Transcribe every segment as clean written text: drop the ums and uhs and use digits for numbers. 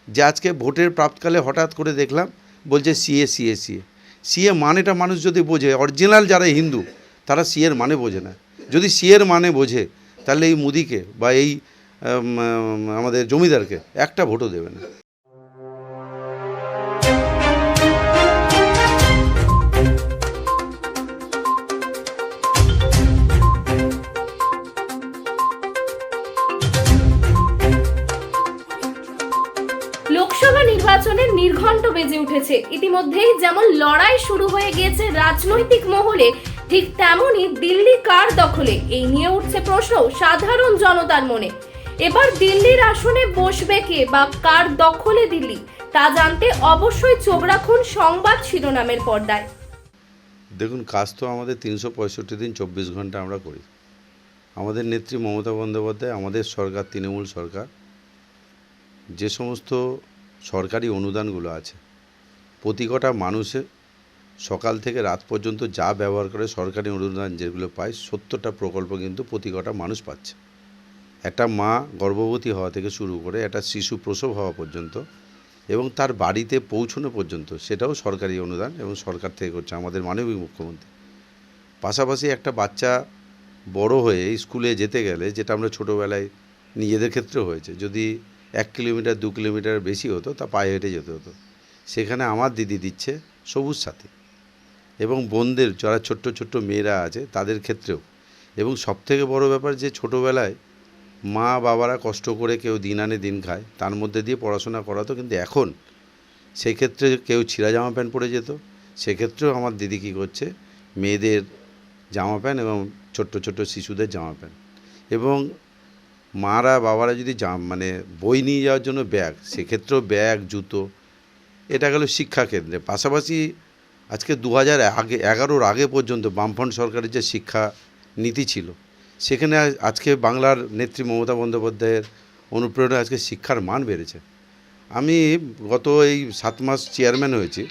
যে আজকে ভোটের প্রাপ্তকালে হঠাৎ করে দেখলাম বলছে সিএ সিএ সিএ সিএ মানেটা মানুষ যদি বোঝে, অরিজিনাল যারা হিন্দু তারা সিএর মানে বোঝে না। যদি সিএর মানে বোঝে তাহলে এই মোদিকে বা এই আমাদের জমিদারকে একটা ভোটও দেবে না। লোকসভা নির্বাচনের নির্ঘণ্ট বেজে উঠেছে। ইতিমধ্যেই যেমন লড়াই শুরু হয়ে গিয়েছে রাজনৈতিক মহলে, ঠিক তেমনই দিল্লি কার দখলে এই নিয়ে উঠছে প্রশ্ন সাধারণ জনতার মনে। এবার দিল্লির আসনে বসবে কে বা কার দখলে দিল্লি, তা জানতে অবশ্যই চোখ রাখুন সংবাদ শিরোনামের পর্দায়। দেখুন, কাজ তো আমাদের 365 দিন 24 ঘন্টা আমরা করি। আমাদের নেত্রী মমতা বন্দ্যোপাধ্যায়, আমাদের সরকার তৃণমূল সরকার, যে সমস্ত সরকারি অনুদানগুলো আছে প্রতি কটা মানুষের সকাল থেকে রাত পর্যন্ত যা ব্যবহার করে সরকারি অনুদান যেগুলো পায় 70টা প্রকল্প কিন্তু প্রতি কটা মানুষ পাচ্ছে। একটা মা গর্ভবতী হওয়া থেকে শুরু করে একটা শিশু প্রসব হওয়া পর্যন্ত এবং তার বাড়িতে পৌঁছানো পর্যন্ত সেটাও সরকারি অনুদান এবং সরকার থেকে করছে আমাদের মাননীয় মুখ্যমন্ত্রী। পাশাপাশি একটা বাচ্চা বড় হয়ে স্কুলে যেতে গেলে, যেটা আমরা ছোটোবেলায় নিজেদের ক্ষেত্রেও হয়েছে, যদি 1 কিলোমিটার 2 কিলোমিটার বেশি হতো তা পায়ে হেঁটে যেতে হতো, সেখানে আমার দিদি দিচ্ছে সবুজ সাথী। এবং বোনদের যারা ছোট্ট ছোট্ট মেয়েরা আছে তাদের ক্ষেত্রেও। এবং সবথেকে বড় ব্যাপার যে ছোটোবেলায় মা বাবারা কষ্ট করে কেউ দিন আনে দিন খায়, তার মধ্যে দিয়ে পড়াশোনা করাতো, কিন্তু এখন সেক্ষেত্রে কেউ ছিঁড়া জামা প্যান্ট পরে যেত, সেক্ষেত্রেও আমার দিদি কী করছে, মেয়েদের জামা প্যান্ট এবং ছোট্ট ছোট্ট শিশুদের জামা প্যান্ট, এবং মারা বাবারা যদি মানে বই নিয়ে যাওয়ার জন্য ব্যাগ, সেক্ষেত্রেও ব্যাগ জুতো। এটা গেল শিক্ষাক্ষেত্রে। পাশাপাশি আজকে 2011 আগে পর্যন্ত বামফ্রন্ট সরকারের যে শিক্ষা নীতি ছিল, সেখানে আজকে বাংলার নেত্রী মমতা বন্দ্যোপাধ্যায়ের অনুপ্রেরণায় আজকে শিক্ষার মান বেড়েছে। আমি গত এই 7 মাস চেয়ারম্যান হয়েছি,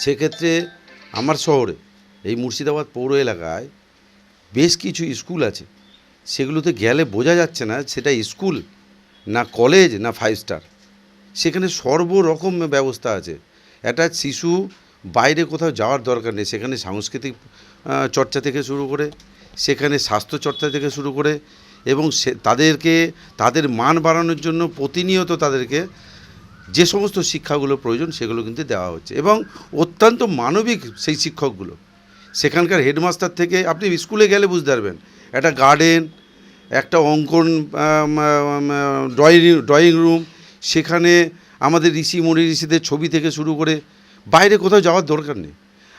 সেক্ষেত্রে আমার শহরে এই মুর্শিদাবাদ পৌর এলাকায় বেশ কিছু স্কুল আছে, সেগুলোতে গেলে বোঝা যাচ্ছে না সেটা স্কুল না কলেজ না 5 স্টার। সেখানে সর্বরকম ব্যবস্থা আছে। একটা শিশু বাইরে কোথাও যাওয়ার দরকার নেই, সেখানে সাংস্কৃতিক চর্চা থেকে শুরু করে, সেখানে স্বাস্থ্য চর্চা থেকে শুরু করে, এবং তাদের মান বাড়ানোর জন্য প্রতিনিয়ত তাদেরকে যে সমস্ত শিক্ষাগুলো প্রয়োজন সেগুলো কিন্তু দেওয়া হচ্ছে। এবং অত্যন্ত মানবিক সেই শিক্ষকগুলো। সেখানকার হেডমাস্টার থেকে আপনি স্কুলে গেলে বুঝতে পারবেন, একটা গার্ডেন, একটা অঙ্কন ড্রয়িং রুম, সেখানে আমাদের মনি ঋষিদের ছবি থেকে শুরু করে বাইরে কোথাও যাওয়ার দরকার নেই।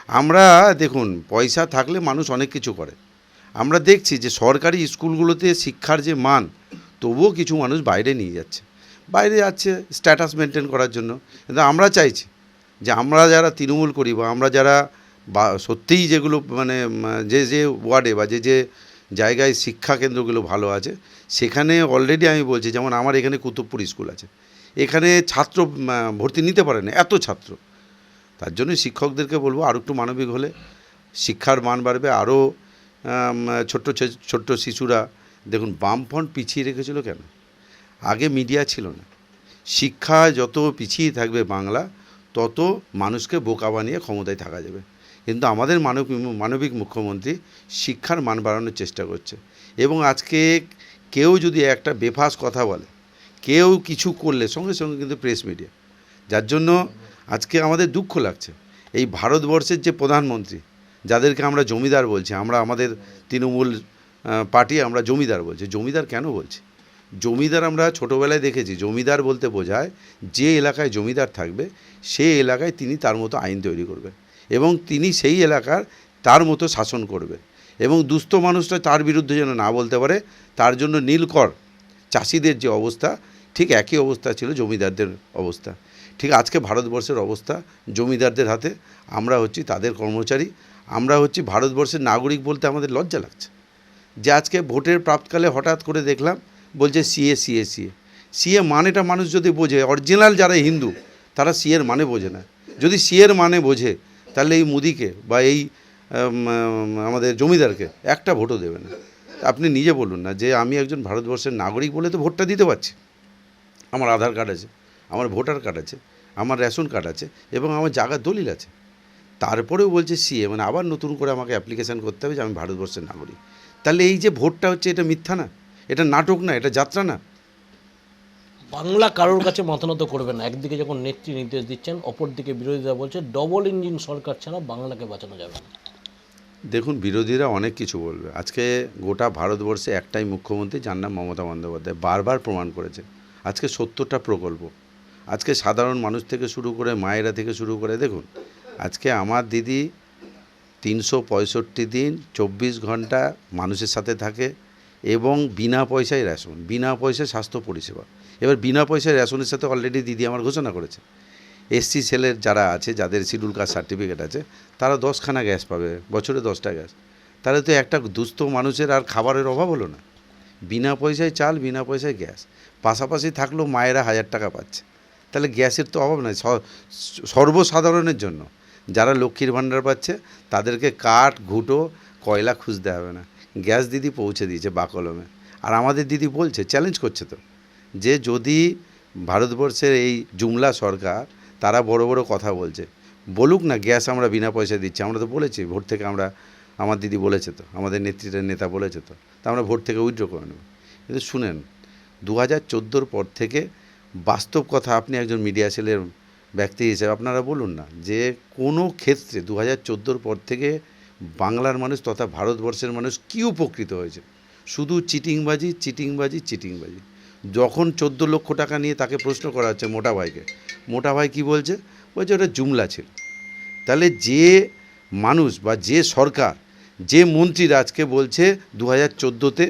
আমরা দেখুন, পয়সা থাকলে মানুষ অনেক কিছু করে। আমরা দেখছি যে সরকারি স্কুলগুলোতে শিক্ষার যে মান, তবুও কিছু মানুষ বাইরে নিয়ে যাচ্ছে, বাইরে যাচ্ছে স্ট্যাটাস মেনটেন করার জন্য। কিন্তু আমরা চাইছি যে আমরা যারা তৃণমূল করি বা আমরা যারা সত্যিই যেগুলো মানে যে ওয়ার্ডে বা যে জায়গায় শিক্ষা কেন্দ্রগুলো ভালো আছে, সেখানে অলরেডি আমি বলছি, যেমন আমার এখানে কুতুবপুর স্কুল আছে, এখানে ছাত্র ভর্তি নিতে পারে না, এত ছাত্র। তার জন্য শিক্ষকদেরকে বলবো আরও একটু মানবিক হলে শিক্ষার মান বাড়বে। আরও ছোট্ট ছোট্ট শিশুরা, দেখুন বামফ্রন্ট পিছিয়ে রেখেছিল কেন? আগে মিডিয়া ছিল না। শিক্ষা যত পিছিয়ে থাকবে বাংলা, তত মানুষকে বোকা বানিয়ে ক্ষমতায় থাকা যাবে। কিন্তু আমাদের মানবিক মুখ্যমন্ত্রী শিক্ষার মান বাড়ানোর চেষ্টা করছে। এবং আজকে কেউ যদি একটা বেফাস কথা বলে, কেউ কিছু করলে সঙ্গে সঙ্গে কিন্তু প্রেস মিডিয়া, যার জন্য আজকে আমাদের দুঃখ লাগছে। এই ভারতবর্ষের যে প্রধানমন্ত্রী, যাদেরকে আমরা জমিদার বলছি, আমরা আমাদের তৃণমূল পার্টি আমরা জমিদার বলছি। জমিদার কেন বলছি? জমিদার আমরা ছোটোবেলায় দেখেছি, জমিদার বলতে বোঝায় যে এলাকায় জমিদার থাকবে সেই এলাকায় তিনি তার মতো আইন তৈরি করবেন এবং তিনি সেই এলাকার তার মতো শাসন করবেন, এবং দুস্থ মানুষরা তার বিরুদ্ধে যেন না বলতে পারে। তার জন্য নীলকর চাষিদের যে অবস্থা, ঠিক একই অবস্থা ছিল জমিদারদের অবস্থা। ঠিক আজকে ভারতবর্ষের অবস্থা জমিদারদের হাতে। আমরা হচ্ছি তাদের কর্মচারী, আমরা হচ্ছি ভারতবর্ষের নাগরিক বলতে আমাদের লজ্জা লাগছে যে আজকে ভোটের প্রাপ্তকালে হঠাৎ করে দেখলাম বলছে সিএ সিএ সিএ সিএ মানেটা মানুষ যদি বোঝে, অরিজিনাল যারা হিন্দু তারা সিএর মানে বোঝে না। যদি সিএর মানে বোঝে তাহলে এই মোদিকে বা এই আমাদের জমিদারকে একটা ভোটও দেবে না। আপনি নিজে বলুন না যে আমি একজন ভারতবর্ষের নাগরিক বলে তো ভোটটা দিতে পারছি, আমার আধার কার্ড আছে, আমার ভোটার কার্ড আছে, আমার রেশন কার্ড আছে এবং আমার জায়গার দলিল আছে। তারপরেও বলছে সিএ, মানে আবার নতুন করে আমাকে অ্যাপ্লিকেশান করতে হবে যে আমি ভারতবর্ষের নাগরিক। তাহলে এই যে ভোটটা হচ্ছে, এটা মিথ্যা না, এটা নাটক না, এটা যাত্রা না। বাংলা কারোর কাছে মাথা নত করবে না। একদিকে যখন নেত্রী নির্দেশ দিচ্ছেন, অপরদিকে বিরোধীরা বলছে ডবল ইঞ্জিন সরকার ছাড়া বাংলাকে বাঁচানো যাবে না। দেখুন, বিরোধীরা অনেক কিছু বলবে। আজকে গোটা ভারতবর্ষে একটাই মুখ্যমন্ত্রী, যার নাম মমতা বন্দ্যোপাধ্যায়, বারবার প্রমাণ করেছে। আজকে 70টা প্রকল্প, আজকে সাধারণ মানুষ থেকে শুরু করে মায়েরা থেকে শুরু করে, দেখুন আজকে আমার দিদি 365 দিন 24 ঘন্টা মানুষের সাথে থাকে এবং বিনা পয়সায় রেশন, বিনা পয়সায় স্বাস্থ্য পরিষেবা। এবার বিনা পয়সায় রেশনের সাথে অলরেডি দিদি আমার ঘোষণা করেছে এসসি সেলের যারা আছে, যাদের শিডিউল কাস্ট সার্টিফিকেট আছে, তারা 10খানা গ্যাস পাবে, বছরে 10টা গ্যাস। তাহলে তো একটা দুস্থ মানুষের আর খাবারের অভাব হলো না। বিনা পয়সায় চাল, বিনা পয়সায় গ্যাস, পাশাপাশি থাকলেও মায়েরা 1000 টাকা পাচ্ছে। তাহলে গ্যাসের তো অভাব নাই। সর্বসাধারণের জন্য যারা লক্ষ্মীর ভাণ্ডার পাচ্ছে তাদেরকে কাঠ, ঘুঁটো, কয়লা খুঁজতে হবে না, গ্যাস দিদি পৌঁছে দিয়েছে বাকলমে। আর আমাদের দিদি বলছে, চ্যালেঞ্জ করছে তো, যে যদি ভারতবর্ষের এই জুমলা সরকার, তারা বড় বড় কথা বলছে, বলুক না গ্যাস আমরা বিনা পয়সা দিচ্ছি। আমরা তো বলেছি ভোট থেকে, আমার দিদি বলেছে তো, আমাদের নেতা বলেছে তো, তা আমরা ভোট থেকে উইথড্র করে নেব। কিন্তু শুনেন, 2014 পর থেকে বাস্তব কথা, আপনি একজন মিডিয়া সেলের ব্যক্তি হিসেবে আপনারা বলুন না, যে কোনো ক্ষেত্রে 2014 পর থেকে বাংলার মানুষ তথা ভারতবর্ষের মানুষ কী উপকৃত হয়েছে? শুধু চিটিংবাজি, চিটিংবাজি, চিটিংবাজি। যখন 14 লক্ষ টাকা নিয়ে তাকে প্রশ্ন করা হচ্ছে, মোটা ভাইকে, মোটা ভাই কী বলছে? বলছে ওটা জুমলা ছিল। তাহলে যে মানুষ বা যে সরকার, যে মন্ত্রীরা আজকে বলছে 2014-তে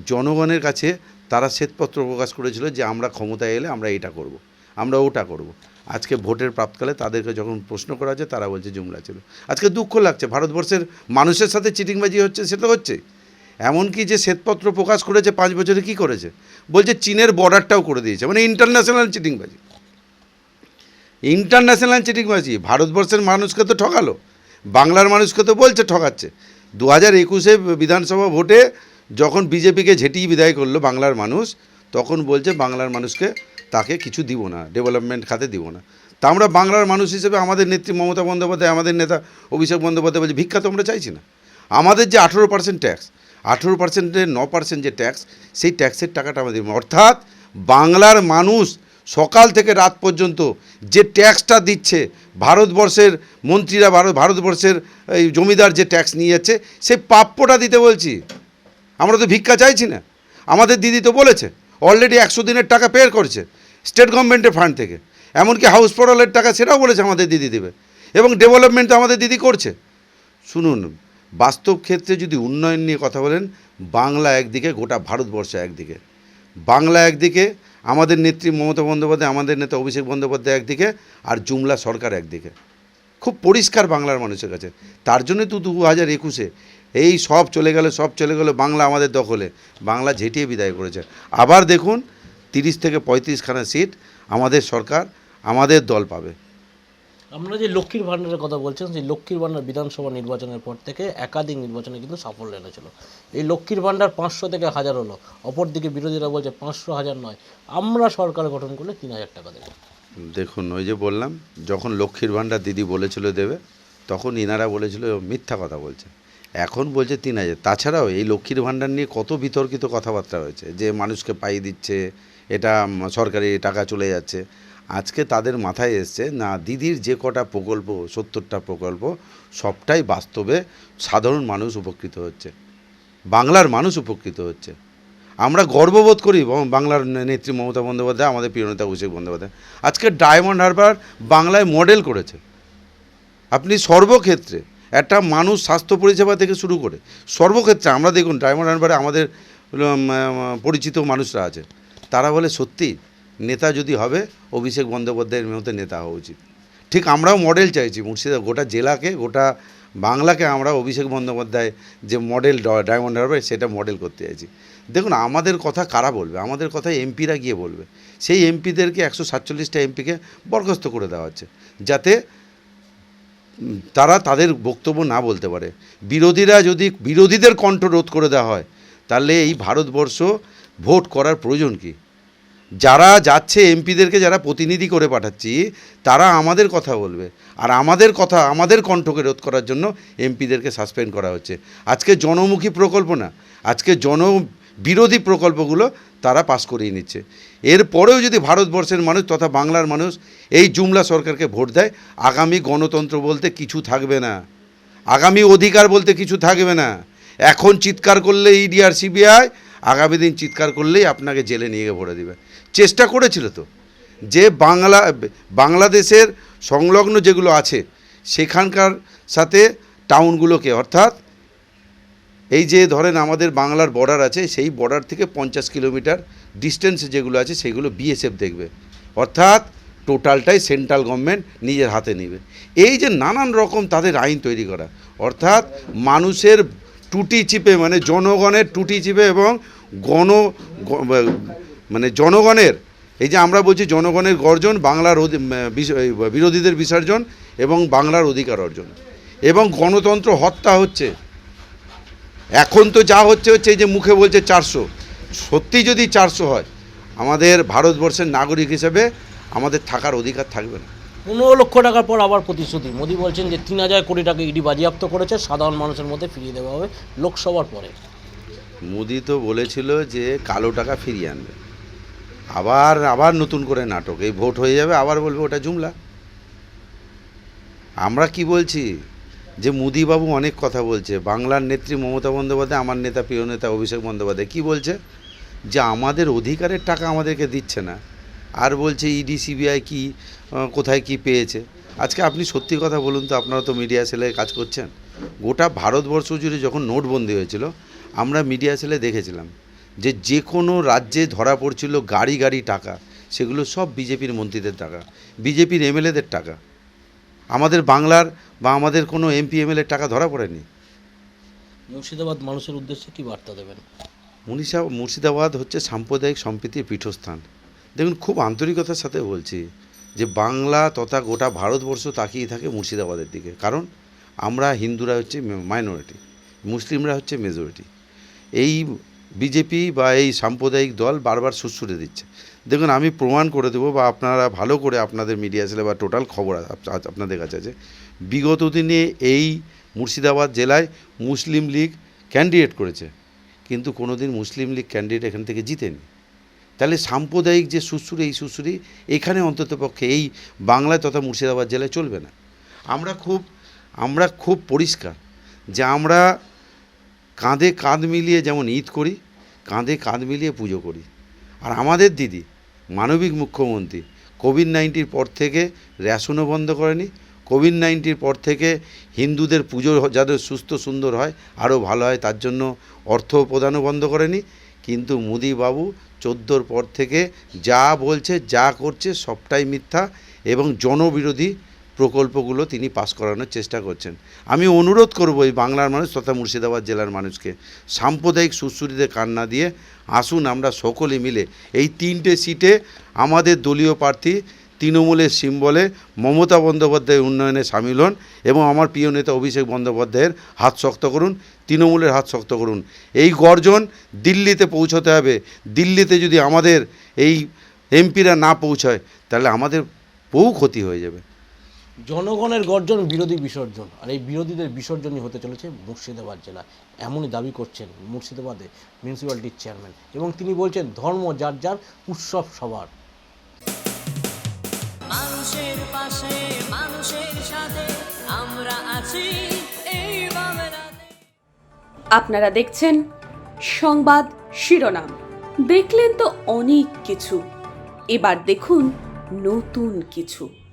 জনগণের কাছে তারা শ্বেতপত্র প্রকাশ করেছিল যে আমরা ক্ষমতায় এলে আমরা এটা করব, আমরা ওটা করব, আজকে ভোটের প্রাপ্তকালে তাদেরকে যখন প্রশ্ন করা হচ্ছে তারা বলছে জুমলা ছিল। আজকে দুঃখ লাগছে, ভারতবর্ষের মানুষের সাথে চিটিংবাজি হচ্ছে, সেটা হচ্ছে। এমনকি যে শ্বেতপত্র প্রকাশ করেছে 5 বছরে কী করেছে? বলছে চীনের বর্ডারটাও করে দিয়েছে, মানে ইন্টারন্যাশনাল চিটিংবাজি, ইন্টারন্যাশনাল চিটিংবাজি। ভারতবর্ষের মানুষকে তো ঠকালো, বাংলার মানুষকে তো বলছে ঠকাচ্ছে। 2021-এ বিধানসভা ভোটে যখন বিজেপিকে ঝেঁটিয়ে বিদায় করলো বাংলার মানুষ, তখন বলছে বাংলার মানুষকে তাকে কিছু দিব না, ডেভেলপমেন্ট খাতে দিব না। তা আমরা বাংলার মানুষ হিসেবে আমাদের নেত্রী মমতা বন্দ্যোপাধ্যায়, আমাদের নেতা অভিষেক বন্দ্যোপাধ্যায় বলছে ভিক্ষা তো আমরা চাইছি না। আমাদের যে 18% ট্যাক্স, 18%-এর 9% যে ট্যাক্স, সেই ট্যাক্সের টাকাটা আমাদের, অর্থাৎ বাংলার মানুষ সকাল থেকে রাত পর্যন্ত যে ট্যাক্সটা দিচ্ছে, ভারতবর্ষের মন্ত্রীরা, ভারতবর্ষের এই জমিদার যে ট্যাক্স নিয়ে যাচ্ছে, সেই প্রাপ্যটা দিতে বলছি। আমরা তো ভিক্ষা চাইছি না। আমাদের দিদি তো বলেছে অলরেডি 100 দিনের টাকা পে করছে স্টেট গভর্নমেন্টের ফান্ড থেকে, এমনকি হাউস ফর অলের টাকা সেটাও বলেছে আমাদের দিদি দেবে, এবং ডেভেলপমেন্ট তো আমাদের দিদি করছে। শুনুন, বাস্তব ক্ষেত্রে যদি উন্নয়ন নিয়ে কথা বলেন, বাংলা একদিকে, গোটা ভারতবর্ষ একদিকে। বাংলা একদিকে, আমাদের নেত্রী মমতা বন্দ্যোপাধ্যায়, আমাদের নেতা অভিষেক বন্দ্যোপাধ্যায় একদিকে, আর জুমলা সরকার একদিকে। খুব পরিষ্কার বাংলার মানুষের কাছে। তার জন্যই তো 2021-এ এই সব চলে গেল, বাংলা আমাদের দখলে, বাংলা ঝেঁটিয়ে বিদায় করেছে। আবার দেখুন 30 থেকে 35খানা সিট আমাদের সরকার, আমাদের দল পাবে। আমরা যে লক্ষ্মীর ভাণ্ডারের কথা বলছেন, সেই লক্ষ্মীর ভাণ্ডার বিধানসভা নির্বাচনের পর থেকে একাধিক নির্বাচনে কিন্তু সাফল্য এনেছিল। এই লক্ষ্মীর ভাণ্ডার 500 থেকে 1000 হলো, অপরদিকে বিরোধীরা বলছে 500 1000 নয়, আমরা সরকার গঠন করলে 3000 টাকা দেবো। দেখুন, ওই যে বললাম, যখন লক্ষ্মীর ভাণ্ডার দিদি বলেছিল দেবে, তখন ইনারা বলেছিল মিথ্যা কথা বলছে। এখন বলছে 3000। তাছাড়াও এই লক্ষ্মীর ভাণ্ডার নিয়ে কত বিতর্কিত কথাবার্তা হয়েছে, যে মানুষকে পাইয়ে দিচ্ছে, এটা সরকারি টাকা চলে যাচ্ছে। আজকে তাদের মাথায় এসছে না, দিদির যে কটা প্রকল্প, 70টা প্রকল্প, সবটাই বাস্তবে সাধারণ মানুষ উপকৃত হচ্ছে, বাংলার মানুষ উপকৃত হচ্ছে। আমরা গর্ববোধ করি বাংলার নেত্রী মমতা বন্দ্যোপাধ্যায়, আমাদের প্রিয় নেতা অভিষেক বন্দ্যোপাধ্যায় আজকে ডায়মন্ড হারবার বাংলায় মডেল করেছে। আপনি সর্বক্ষেত্রে একটা মানুষ স্বাস্থ্য পরিষেবা থেকে শুরু করে সর্বক্ষেত্রে, আমরা দেখুন ডায়মন্ড হারবারে আমাদের পরিচিত মানুষরা আছে, তারা বলে সত্যি নেতা যদি হবে অভিষেক বন্দ্যোপাধ্যায়ের মতো নেতা হওয়া উচিত। ঠিক আমরাও মডেল চাইছি, মুর্শিদাবাদ গোটা জেলাকে, গোটা বাংলাকে আমরা অভিষেক বন্দ্যোপাধ্যায় যে মডেল ডায়মন্ড হারবার, সেটা মডেল করতে চাইছি। দেখুন, আমাদের কথা কারা বলবে? আমাদের কথা এমপিরা গিয়ে বলবে। সেই এমপিদেরকে 147টা এমপিকে বরখাস্ত করে দেওয়া হচ্ছে, যাতে তারা তাদের বক্তব্য না বলতে পারে। বিরোধীরা যদি, বিরোধীদের কণ্ঠ রোধ করে দেওয়া হয়, তাহলে এই ভারতবর্ষ ভোট করার প্রয়োজন কি? যারা যাচ্ছে এমপিদেরকে যারা প্রতিনিধি করে পাঠাচ্ছি তারা আমাদের কথা বলবে, আর আমাদের কথা আমাদের কণ্ঠকে রোধ করার জন্য এমপিদেরকে সাসপেন্ড করা হচ্ছে। আজকে জনমুখী প্রকল্প না, আজকে জনবিরোধী প্রকল্পগুলো তারা পাস করিয়ে নিচ্ছে। এরপরেও যদি ভারতবর্ষের মানুষ তথা বাংলার মানুষ এই জুমলা সরকারকে ভোট দেয়, আগামী গণতন্ত্র বলতে কিছু থাকবে না, আগামী অধিকার বলতে কিছু থাকবে না। এখন চিৎকার করলে ইডি আর সিবিআই, আগামী দিন চিৎকার করলেই আপনাকে জেলে নিয়ে গিয়ে ভরে দেবে। চেষ্টা করেছিল তো যে বাংলাদেশের সংলগ্ন যেগুলো আছে সেখানকার সাথে টাউনগুলোকে, অর্থাৎ এই যে ধরেন আমাদের বাংলার বর্ডার আছে, সেই বর্ডার থেকে 50 কিলোমিটার ডিস্টেন্সে যেগুলো আছে সেগুলো বিএসএফ দেখবে, অর্থাৎ টোটালটাই সেন্ট্রাল গভর্নমেন্ট নিজের হাতে নেবে। এই যে নানান রকম তাদের আইন তৈরি করা, অর্থাৎ মানুষের টুটি চিপে, মানে জনগণের টুটি চিপে এবং মানে জনগণের, এই যে আমরা বলছি জনগণের গর্জন, বাংলার বিরোধীদের বিসর্জন এবং বাংলার অধিকার অর্জন, এবং গণতন্ত্র হত্যা হচ্ছে। এখন তো যা হচ্ছে এই যে মুখে বলছে 400, সত্যি যদি 400 হয়, আমাদের ভারতবর্ষের নাগরিক হিসেবে আমাদের থাকার অধিকার থাকবে না। 15 লক্ষ টাকার পর আবার প্রতিশ্রুতি। মোদি বলছেন যে 3000 কোটি টাকা ইডি বাজেয়াপ্ত করেছে, সাধারণ মানুষের মধ্যে ফিরিয়ে দেওয়া হবে লোকসভার পরে। মোদি তো বলেছিল যে কালো টাকা ফিরিয়ে আনবে, আবার নতুন করে নাটক, এই ভোট হয়ে যাবে আবার বলবে ওটা জুমলা। আমরা কি বলছি যে মোদিবাবু অনেক কথা বলছে, বাংলার নেত্রী মমতা বন্দ্যোপাধ্যায়, আমার নেতা প্রিয় নেতা অভিষেক বন্দ্যোপাধ্যায় কি বলছে, যে আমাদের অধিকারের টাকা আমাদেরকে দিচ্ছে না, আর বলছে ইডি সিবিআই কি কোথায় কি পেয়েছে। আজকে আপনি সত্যি কথা বলুন তো, আপনারা তো মিডিয়া সেলে কাজ করছেন, গোটা ভারতবর্ষ জুড়ে যখন নোটবন্দি হয়েছিল আমরা মিডিয়া সেলে দেখেছিলাম যে কোনো রাজ্যে ধরা পড়ছিল গাড়ি টাকা, সেগুলো সব বিজেপির মন্ত্রীদের টাকা, বিজেপির এমএলএদের টাকা। আমাদের বাংলার বা আমাদের কোনো এমপি এমএলএর টাকা ধরা পড়েনি। মুর্শিদাবাদ মানুষের উদ্দেশ্যে কি বার্তা দেবেন? মুর্শিদাবাদ হচ্ছে সাম্প্রদায়িক সম্প্রীতির পীঠস্থান। দেখুন, খুব আন্তরিকতার সাথে বলছি যে বাংলা তথা গোটা ভারতবর্ষ তাকিয়ে থাকে মুর্শিদাবাদের দিকে, কারণ আমরা হিন্দুরা হচ্ছে মাইনরিটি, মুসলিমরা হচ্ছে মেজরিটি। এই বিজেপি বা এই সাম্প্রদায়িক দল বারবার সুসুরে দিচ্ছে। দেখুন, আমি প্রমাণ করে দেবো, বা আপনারা ভালো করে আপনাদের মিডিয়া সেলে বা টোটাল খবর আপনাদের কাছে আছে, বিগত দিনে এই মুর্শিদাবাদ জেলায় মুসলিম লীগ ক্যান্ডিডেট করেছে, কিন্তু কোনো দিন মুসলিম লীগ ক্যান্ডিডেট এখান থেকে জিতেনি। তাহলে সাম্প্রদায়িক যে সুসুরি, এই সুসুরি এখানে অন্ততপক্ষে এই বাংলায় তথা মুর্শিদাবাদ জেলায় চলবে না। আমরা খুব পরিষ্কার যে আমরা কাঁধে কাঁধ মিলিয়ে যেমন ঈদ করি, কাঁধে কাঁধ মিলিয়ে পুজো করি। আর আমাদের দিদি মানবিক মুখ্যমন্ত্রী কোভিড-19 পর থেকে রেশনও বন্ধ করেনি, কোভিড-19 পর থেকে হিন্দুদের পুজো যাদের সুস্থ সুন্দর হয়, আরও ভালো হয়, তার জন্য অর্থ প্রদানও বন্ধ করেনি। কিন্তু মোদিবাবু 14 পর থেকে যা বলছে, যা করছে সবটাই মিথ্যা, এবং জনবিরোধী প্রকল্পগুলো তিনি পাস করানোর চেষ্টা করছেন। আমি অনুরোধ করব এই বাংলার মানুষ তথা মুর্শিদাবাদ জেলার মানুষকে, সাম্প্রদায়িক সুশ্রুতিতে কান না দিয়ে আসুন আমরা সকলে মিলে এই 3টে সিটে আমাদের দলীয় প্রার্থী তৃণমূলের সিম্বলে মমতা বন্দ্যোপাধ্যায়ের উন্নয়নে সামিল হন, এবং আমার প্রিয় নেতা অভিষেক বন্দ্যোপাধ্যায়ের হাত শক্ত করুন, তৃণমূলের হাত শক্ত করুন। এই গর্জন দিল্লিতে পৌঁছতে হবে। দিল্লিতে যদি আমাদের এই এমপিরা না পৌঁছায়, তাহলে আমাদের বহু ক্ষতি হয়ে যাবে। জনগণের গর্জন, বিরোধী বিসর্জন, আর এই বিরোধীদের বিসর্জনই হতে চলেছে মুর্শিদাবাদ জেলা, এমনই দাবি করছেন মুর্শিদাবাদে মিউনিসিপ্যালিটির চেয়ারম্যান। এবং তিনি বলছেন ধর্ম যার যার, উৎসব সবার। মানুষের পাশে, মানুষের সাথে আমরা আছি এই বাংলাতে। আপনারা দেখছেন সংবাদ শিরোনাম। দেখলেন তো অনেক কিছু, এবার দেখুন নতুন কিছু।